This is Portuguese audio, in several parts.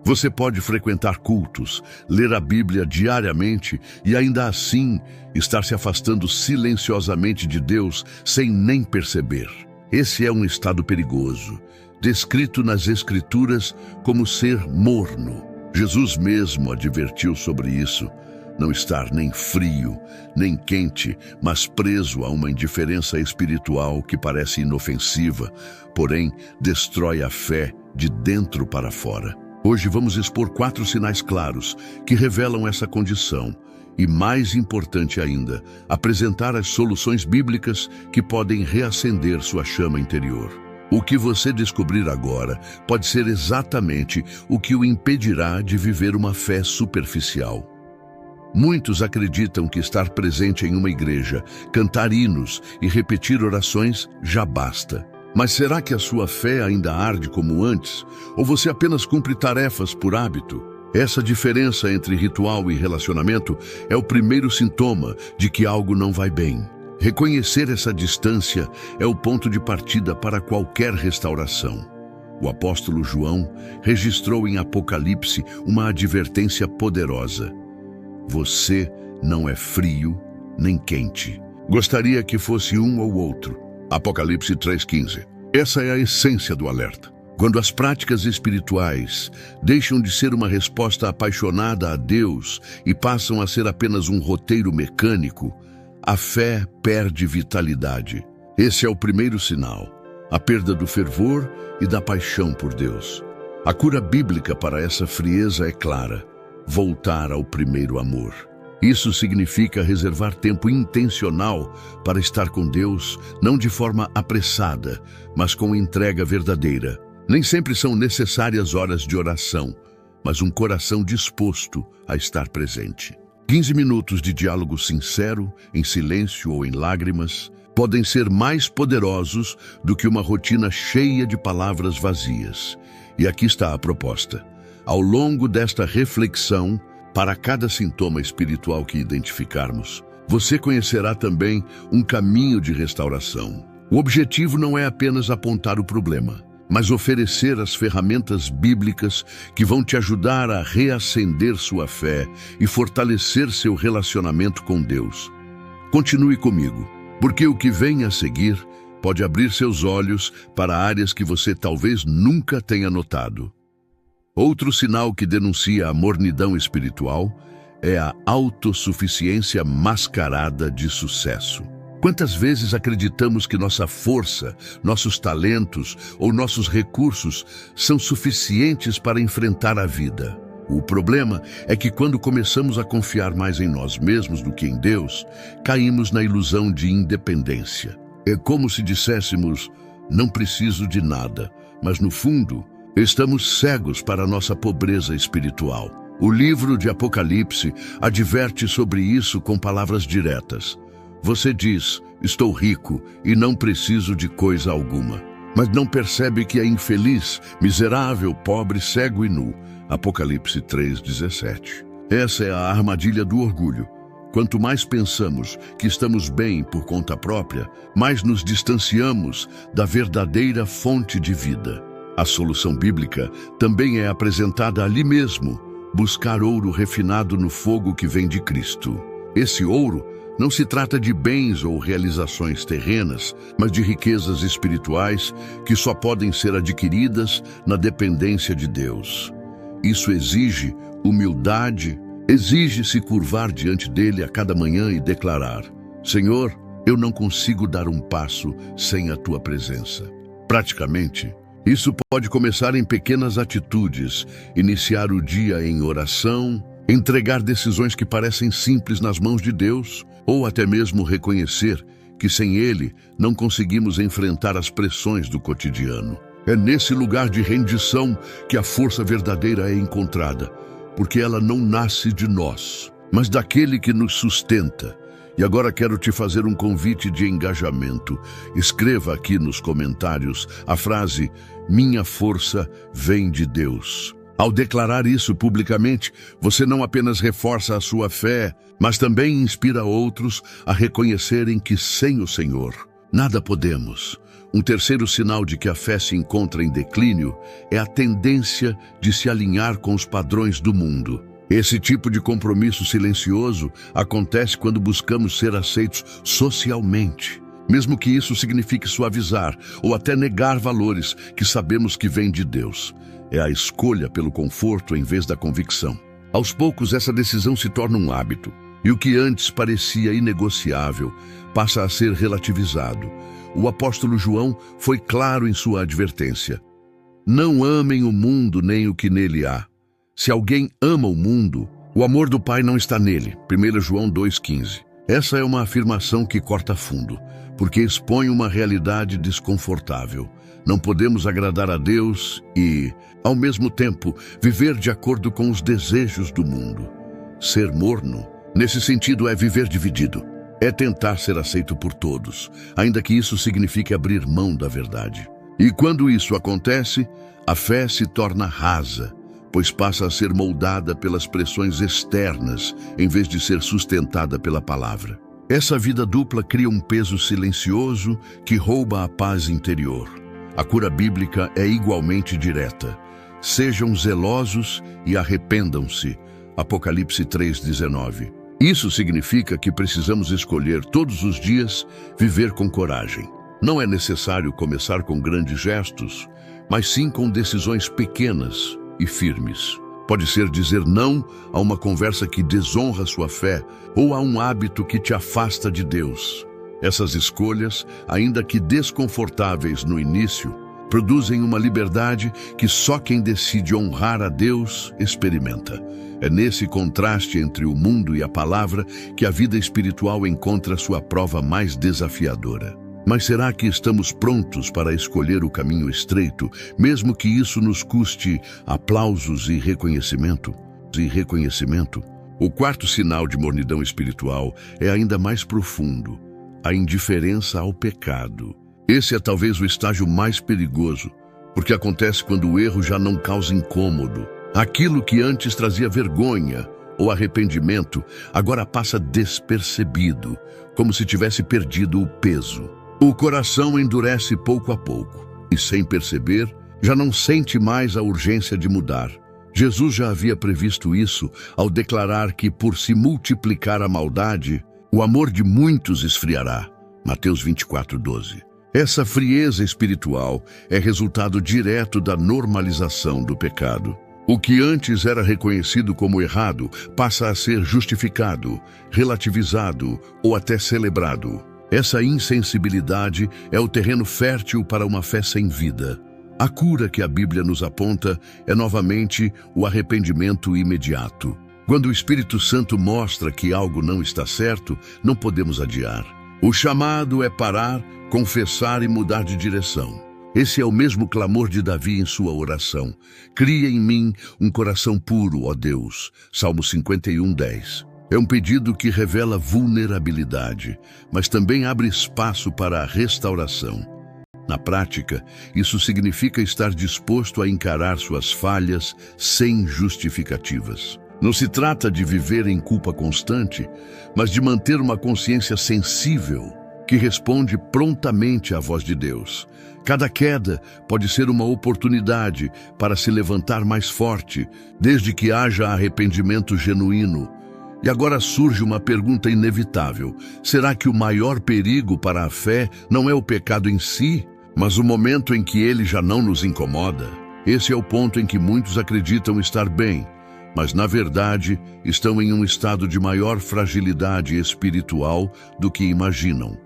Você pode frequentar cultos, ler a Bíblia diariamente e ainda assim estar se afastando silenciosamente de Deus sem nem perceber. Esse é um estado perigoso, descrito nas Escrituras como ser morno. Jesus mesmo advertiu sobre isso, não estar nem frio, nem quente, mas preso a uma indiferença espiritual que parece inofensiva, porém destrói a fé de dentro para fora. Hoje vamos expor 4 sinais claros que revelam essa condição e, mais importante ainda, apresentar as soluções bíblicas que podem reacender sua chama interior. O que você descobrir agora pode ser exatamente o que o impedirá de viver uma fé superficial. Muitos acreditam que estar presente em uma igreja, cantar hinos e repetir orações já basta. Mas será que a sua fé ainda arde como antes? Ou você apenas cumpre tarefas por hábito? Essa diferença entre ritual e relacionamento é o primeiro sintoma de que algo não vai bem. Reconhecer essa distância é o ponto de partida para qualquer restauração. O apóstolo João registrou em Apocalipse uma advertência poderosa. Você não é frio nem quente. Gostaria que fosse um ou outro. Apocalipse 3,15. Essa é a essência do alerta. Quando as práticas espirituais deixam de ser uma resposta apaixonada a Deus e passam a ser apenas um roteiro mecânico, a fé perde vitalidade. Esse é o primeiro sinal, a perda do fervor e da paixão por Deus. A cura bíblica para essa frieza é clara: voltar ao primeiro amor. Isso significa reservar tempo intencional para estar com Deus, não de forma apressada, mas com entrega verdadeira. Nem sempre são necessárias horas de oração, mas um coração disposto a estar presente. 15 minutos de diálogo sincero, em silêncio ou em lágrimas, podem ser mais poderosos do que uma rotina cheia de palavras vazias. E aqui está a proposta. Ao longo desta reflexão, para cada sintoma espiritual que identificarmos, você conhecerá também um caminho de restauração. O objetivo não é apenas apontar o problema, mas oferecer as ferramentas bíblicas que vão te ajudar a reacender sua fé e fortalecer seu relacionamento com Deus. Continue comigo, porque o que vem a seguir pode abrir seus olhos para áreas que você talvez nunca tenha notado. Outro sinal que denuncia a mornidão espiritual é a autossuficiência mascarada de sucesso. Quantas vezes acreditamos que nossa força, nossos talentos ou nossos recursos são suficientes para enfrentar a vida? O problema é que quando começamos a confiar mais em nós mesmos do que em Deus, caímos na ilusão de independência. É como se disséssemos, não preciso de nada, mas no fundo, estamos cegos para a nossa pobreza espiritual. O livro de Apocalipse adverte sobre isso com palavras diretas. Você diz, estou rico e não preciso de coisa alguma. Mas não percebe que é infeliz, miserável, pobre, cego e nu. Apocalipse 3,17. Essa é a armadilha do orgulho. Quanto mais pensamos que estamos bem por conta própria, mais nos distanciamos da verdadeira fonte de vida. A solução bíblica também é apresentada ali mesmo: buscar ouro refinado no fogo que vem de Cristo. Esse ouro não se trata de bens ou realizações terrenas, mas de riquezas espirituais que só podem ser adquiridas na dependência de Deus. Isso exige humildade, exige se curvar diante dele a cada manhã e declarar: Senhor, eu não consigo dar um passo sem a tua presença. Praticamente, isso pode começar em pequenas atitudes, iniciar o dia em oração, entregar decisões que parecem simples nas mãos de Deus, ou até mesmo reconhecer que sem Ele não conseguimos enfrentar as pressões do cotidiano. É nesse lugar de rendição que a força verdadeira é encontrada, porque ela não nasce de nós, mas daquele que nos sustenta. E agora quero te fazer um convite de engajamento. Escreva aqui nos comentários a frase: minha força vem de Deus. Ao declarar isso publicamente, você não apenas reforça a sua fé, mas também inspira outros a reconhecerem que sem o Senhor, Nada podemos. Um terceiro sinal de que a fé se encontra em declínio é a tendência de se alinhar com os padrões do mundo. Esse tipo de compromisso silencioso acontece quando buscamos ser aceitos socialmente, mesmo que isso signifique suavizar ou até negar valores que sabemos que vêm de Deus. É a escolha pelo conforto em vez da convicção. Aos poucos, essa decisão se torna um hábito, e o que antes parecia inegociável passa a ser relativizado. O apóstolo João foi claro em sua advertência: não amem o mundo nem o que nele há. Se alguém ama o mundo, o amor do Pai não está nele. 1 João 2,15. Essa é uma afirmação que corta fundo, porque expõe uma realidade desconfortável. Não podemos agradar a Deus e, ao mesmo tempo, viver de acordo com os desejos do mundo. Ser morno, nesse sentido, é viver dividido. É tentar ser aceito por todos, ainda que isso signifique abrir mão da verdade. E quando isso acontece, a fé se torna rasa, pois passa a ser moldada pelas pressões externas, em vez de ser sustentada pela palavra. Essa vida dupla cria um peso silencioso que rouba a paz interior. A cura bíblica é igualmente direta. Sejam zelosos e arrependam-se. Apocalipse 3,19. Isso significa que precisamos escolher todos os dias viver com coragem. Não é necessário começar com grandes gestos, mas sim com decisões pequenas e firmes. Pode ser dizer não a uma conversa que desonra sua fé ou a um hábito que te afasta de Deus. Essas escolhas, ainda que desconfortáveis no início, produzem uma liberdade que só quem decide honrar a Deus experimenta. É nesse contraste entre o mundo e a palavra que a vida espiritual encontra sua prova mais desafiadora. Mas será que estamos prontos para escolher o caminho estreito, mesmo que isso nos custe aplausos e reconhecimento? O quarto sinal de mornidão espiritual é ainda mais profundo: a indiferença ao pecado. Esse é talvez o estágio mais perigoso, porque acontece quando o erro já não causa incômodo. Aquilo que antes trazia vergonha ou arrependimento, agora passa despercebido, como se tivesse perdido o peso. O coração endurece pouco a pouco, e sem perceber, já não sente mais a urgência de mudar. Jesus já havia previsto isso ao declarar que, por se multiplicar a maldade, o amor de muitos esfriará. Mateus 24:12. Essa frieza espiritual é resultado direto da normalização do pecado. O que antes era reconhecido como errado passa a ser justificado, relativizado ou até celebrado. Essa insensibilidade é o terreno fértil para uma fé sem vida. A cura que a Bíblia nos aponta é novamente o arrependimento imediato. Quando o Espírito Santo mostra que algo não está certo, não podemos adiar. O chamado é parar, confessar e mudar de direção. Esse é o mesmo clamor de Davi em sua oração. Cria em mim um coração puro, ó Deus. Salmo 51:10. É um pedido que revela vulnerabilidade, mas também abre espaço para a restauração. Na prática, isso significa estar disposto a encarar suas falhas sem justificativas. Não se trata de viver em culpa constante, mas de manter uma consciência sensível que responde prontamente à voz de Deus. Cada queda pode ser uma oportunidade para se levantar mais forte, desde que haja arrependimento genuíno. E agora surge uma pergunta inevitável: será que o maior perigo para a fé não é o pecado em si, mas o momento em que ele já não nos incomoda? Esse é o ponto em que muitos acreditam estar bem, mas na verdade estão em um estado de maior fragilidade espiritual do que imaginam.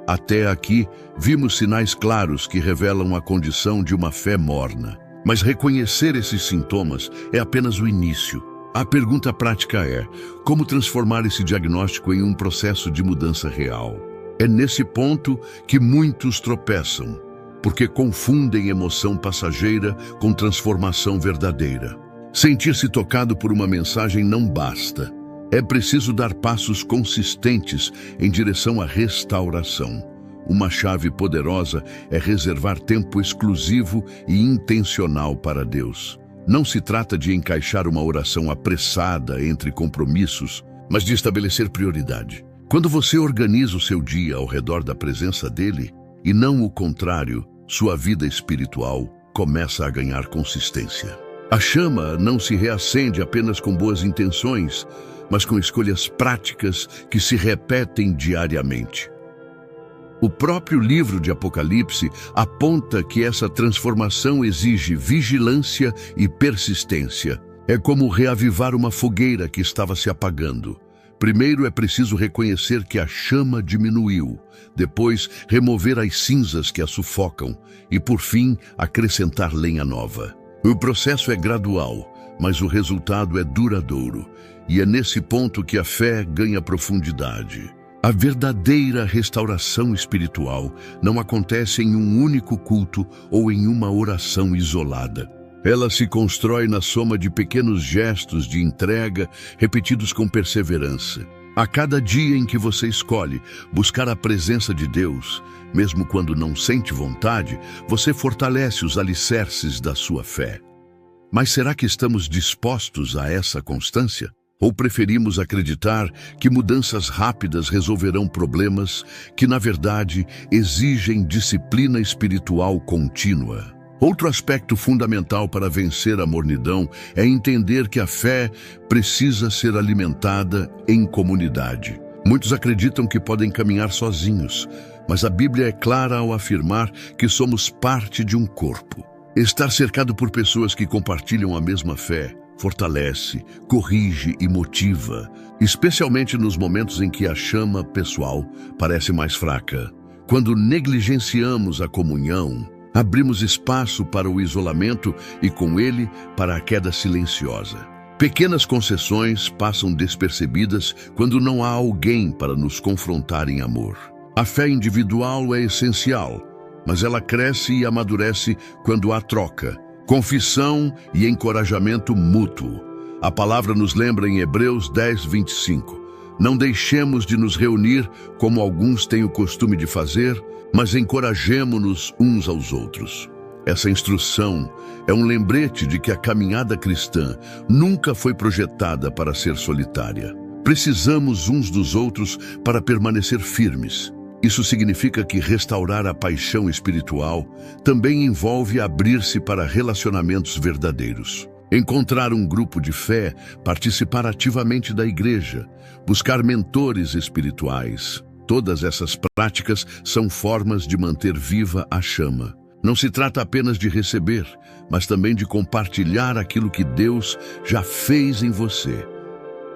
Até aqui, vimos sinais claros que revelam a condição de uma fé morna. Mas reconhecer esses sintomas é apenas o início. A pergunta prática é: como transformar esse diagnóstico em um processo de mudança real? É nesse ponto que muitos tropeçam, porque confundem emoção passageira com transformação verdadeira. Sentir-se tocado por uma mensagem não basta. É preciso dar passos consistentes em direção à restauração. Uma chave poderosa é reservar tempo exclusivo e intencional para Deus. Não se trata de encaixar uma oração apressada entre compromissos, mas de estabelecer prioridade. Quando você organiza o seu dia ao redor da presença dele, e não o contrário, sua vida espiritual começa a ganhar consistência. A chama não se reacende apenas com boas intenções, mas com escolhas práticas que se repetem diariamente. O próprio livro de Apocalipse aponta que essa transformação exige vigilância e persistência. É como reavivar uma fogueira que estava se apagando. Primeiro é preciso reconhecer que a chama diminuiu, depois remover as cinzas que a sufocam e, por fim, acrescentar lenha nova. O processo é gradual, mas o resultado é duradouro, e é nesse ponto que a fé ganha profundidade. A verdadeira restauração espiritual não acontece em um único culto ou em uma oração isolada. Ela se constrói na soma de pequenos gestos de entrega repetidos com perseverança. A cada dia em que você escolhe buscar a presença de Deus, mesmo quando não sente vontade, você fortalece os alicerces da sua fé. Mas será que estamos dispostos a essa constância? Ou preferimos acreditar que mudanças rápidas resolverão problemas que, na verdade, exigem disciplina espiritual contínua? Outro aspecto fundamental para vencer a mornidão é entender que a fé precisa ser alimentada em comunidade. Muitos acreditam que podem caminhar sozinhos, mas a Bíblia é clara ao afirmar que somos parte de um corpo. Estar cercado por pessoas que compartilham a mesma fé fortalece, corrige e motiva, especialmente nos momentos em que a chama pessoal parece mais fraca. Quando negligenciamos a comunhão, abrimos espaço para o isolamento e, com ele, para a queda silenciosa. Pequenas concessões passam despercebidas quando não há alguém para nos confrontar em amor. A fé individual é essencial, mas ela cresce e amadurece quando há troca, confissão e encorajamento mútuo. A palavra nos lembra em Hebreus 10:25. Não deixemos de nos reunir como alguns têm o costume de fazer, mas encorajemo-nos uns aos outros. Essa instrução é um lembrete de que a caminhada cristã nunca foi projetada para ser solitária. Precisamos uns dos outros para permanecer firmes. Isso significa que restaurar a paixão espiritual também envolve abrir-se para relacionamentos verdadeiros. Encontrar um grupo de fé, participar ativamente da igreja, buscar mentores espirituais. Todas essas práticas são formas de manter viva a chama. Não se trata apenas de receber, mas também de compartilhar aquilo que Deus já fez em você.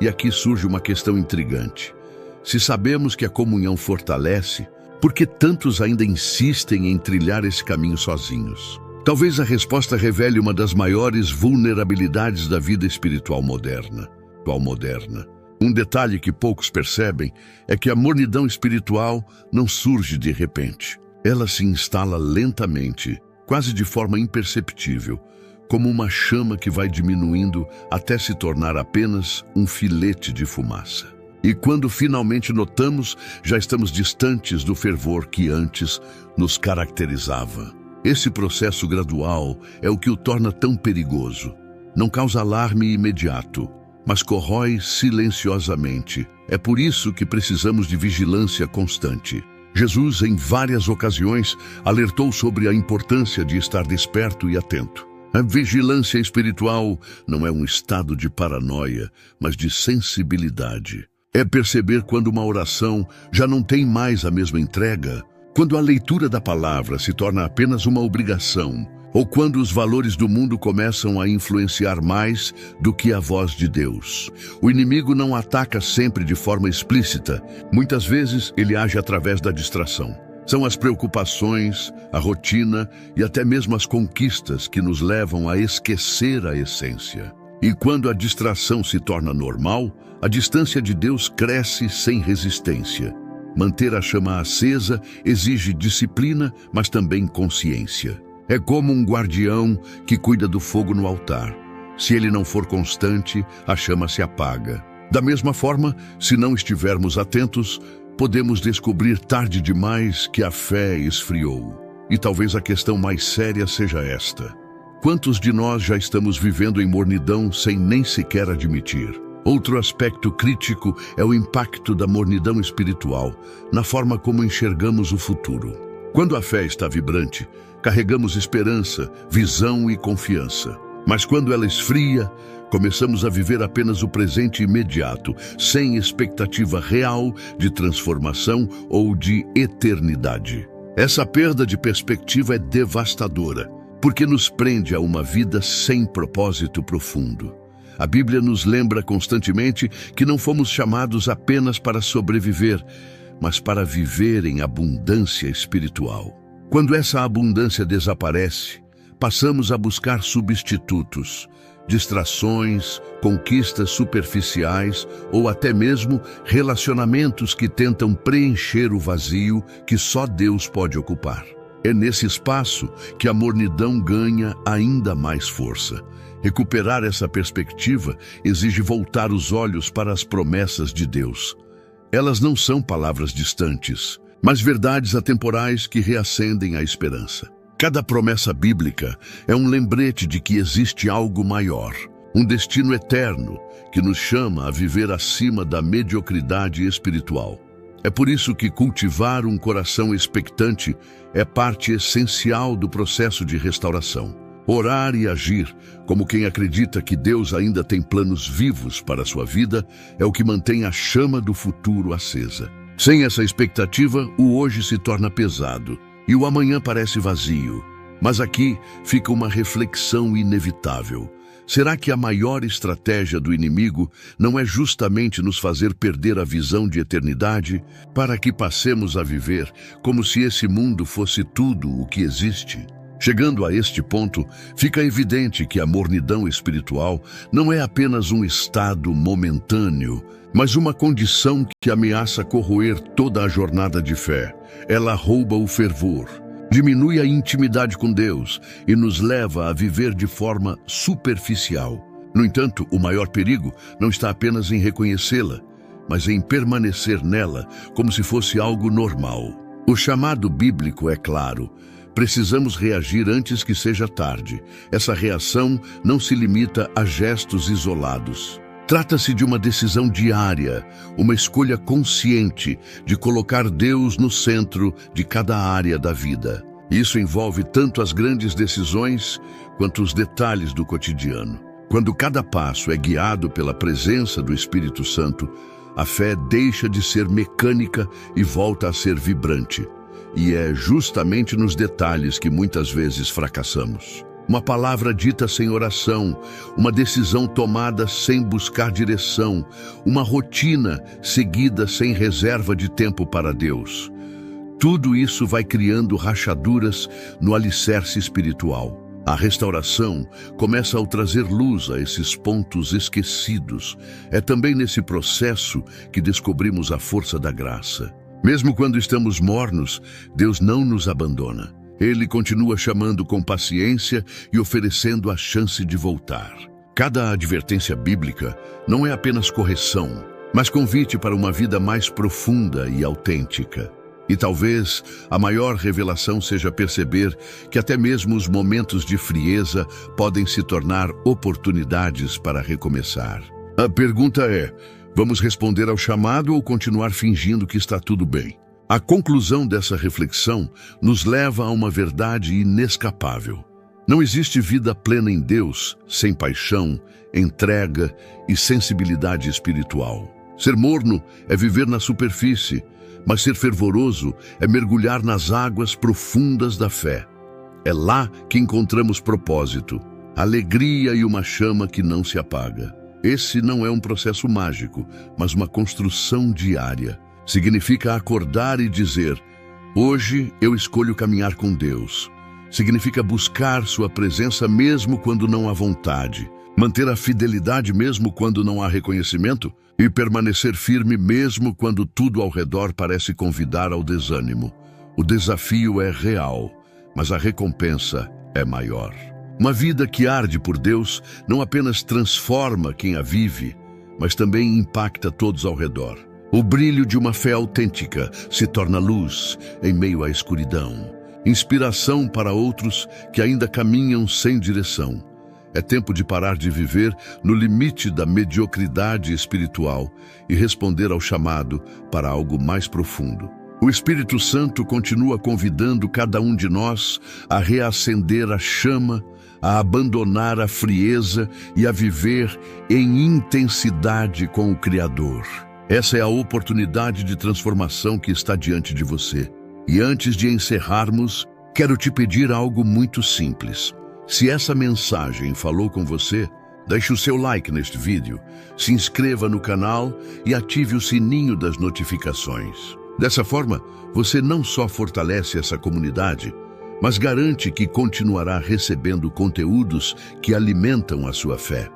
E aqui surge uma questão intrigante. Se sabemos que a comunhão fortalece, por que tantos ainda insistem em trilhar esse caminho sozinhos? Talvez a resposta revele uma das maiores vulnerabilidades da vida espiritual moderna. Um detalhe que poucos percebem é que a mornidão espiritual não surge de repente. Ela se instala lentamente, quase de forma imperceptível, como uma chama que vai diminuindo até se tornar apenas um filete de fumaça. E quando finalmente notamos, já estamos distantes do fervor que antes nos caracterizava. Esse processo gradual é o que o torna tão perigoso. Não causa alarme imediato, mas corrói silenciosamente. É por isso que precisamos de vigilância constante. Jesus, em várias ocasiões, alertou sobre a importância de estar desperto e atento. A vigilância espiritual não é um estado de paranoia, mas de sensibilidade. É perceber quando uma oração já não tem mais a mesma entrega, quando a leitura da palavra se torna apenas uma obrigação, ou quando os valores do mundo começam a influenciar mais do que a voz de Deus. O inimigo não ataca sempre de forma explícita. Muitas vezes ele age através da distração. São as preocupações, a rotina e até mesmo as conquistas que nos levam a esquecer a essência. E quando a distração se torna normal, a distância de Deus cresce sem resistência. Manter a chama acesa exige disciplina, mas também consciência. É como um guardião que cuida do fogo no altar. Se ele não for constante, a chama se apaga. Da mesma forma, se não estivermos atentos, podemos descobrir tarde demais que a fé esfriou. E talvez a questão mais séria seja esta: quantos de nós já estamos vivendo em mornidão sem nem sequer admitir? Outro aspecto crítico é o impacto da mornidão espiritual na forma como enxergamos o futuro. Quando a fé está vibrante, carregamos esperança, visão e confiança. Mas quando ela esfria, começamos a viver apenas o presente imediato, sem expectativa real de transformação ou de eternidade. Essa perda de perspectiva é devastadora, porque nos prende a uma vida sem propósito profundo. A Bíblia nos lembra constantemente que não fomos chamados apenas para sobreviver, mas para viver em abundância espiritual. Quando essa abundância desaparece, passamos a buscar substitutos, distrações, conquistas superficiais ou até mesmo relacionamentos que tentam preencher o vazio que só Deus pode ocupar. É nesse espaço que a mornidão ganha ainda mais força. Recuperar essa perspectiva exige voltar os olhos para as promessas de Deus. Elas não são palavras distantes, mas verdades atemporais que reacendem a esperança. Cada promessa bíblica é um lembrete de que existe algo maior, um destino eterno que nos chama a viver acima da mediocridade espiritual. É por isso que cultivar um coração expectante é parte essencial do processo de restauração. Orar e agir como quem acredita que Deus ainda tem planos vivos para a sua vida é o que mantém a chama do futuro acesa. Sem essa expectativa, o hoje se torna pesado e o amanhã parece vazio. Mas aqui fica uma reflexão inevitável. Será que a maior estratégia do inimigo não é justamente nos fazer perder a visão de eternidade para que passemos a viver como se esse mundo fosse tudo o que existe? Chegando a este ponto, fica evidente que a mornidão espiritual não é apenas um estado momentâneo, mas uma condição que ameaça corroer toda a jornada de fé. Ela rouba o fervor, diminui a intimidade com Deus e nos leva a viver de forma superficial. No entanto, o maior perigo não está apenas em reconhecê-la, mas em permanecer nela como se fosse algo normal. O chamado bíblico é claro. Precisamos reagir antes que seja tarde. Essa reação não se limita a gestos isolados. Trata-se de uma decisão diária, uma escolha consciente de colocar Deus no centro de cada área da vida. Isso envolve tanto as grandes decisões quanto os detalhes do cotidiano. Quando cada passo é guiado pela presença do Espírito Santo, a fé deixa de ser mecânica e volta a ser vibrante. E é justamente nos detalhes que muitas vezes fracassamos. Uma palavra dita sem oração, uma decisão tomada sem buscar direção, uma rotina seguida sem reserva de tempo para Deus. Tudo isso vai criando rachaduras no alicerce espiritual. A restauração começa ao trazer luz a esses pontos esquecidos. É também nesse processo que descobrimos a força da graça. Mesmo quando estamos mornos, Deus não nos abandona. Ele continua chamando com paciência e oferecendo a chance de voltar. Cada advertência bíblica não é apenas correção, mas convite para uma vida mais profunda e autêntica. E talvez a maior revelação seja perceber que até mesmo os momentos de frieza podem se tornar oportunidades para recomeçar. A pergunta é: vamos responder ao chamado ou continuar fingindo que está tudo bem? A conclusão dessa reflexão nos leva a uma verdade inescapável. Não existe vida plena em Deus sem paixão, entrega e sensibilidade espiritual. Ser morno é viver na superfície, mas ser fervoroso é mergulhar nas águas profundas da fé. É lá que encontramos propósito, alegria e uma chama que não se apaga. Esse não é um processo mágico, mas uma construção diária. Significa acordar e dizer: hoje eu escolho caminhar com Deus. Significa buscar sua presença mesmo quando não há vontade, manter a fidelidade mesmo quando não há reconhecimento e permanecer firme mesmo quando tudo ao redor parece convidar ao desânimo. O desafio é real, mas a recompensa é maior. Uma vida que arde por Deus não apenas transforma quem a vive, mas também impacta todos ao redor. O brilho de uma fé autêntica se torna luz em meio à escuridão, inspiração para outros que ainda caminham sem direção. É tempo de parar de viver no limite da mediocridade espiritual e responder ao chamado para algo mais profundo. O Espírito Santo continua convidando cada um de nós a reacender a chama, a abandonar a frieza e a viver em intensidade com o Criador. Essa é a oportunidade de transformação que está diante de você. E antes de encerrarmos, quero te pedir algo muito simples. Se essa mensagem falou com você, deixe o seu like neste vídeo, se inscreva no canal e ative o sininho das notificações. Dessa forma, você não só fortalece essa comunidade, mas garante que continuará recebendo conteúdos que alimentam a sua fé.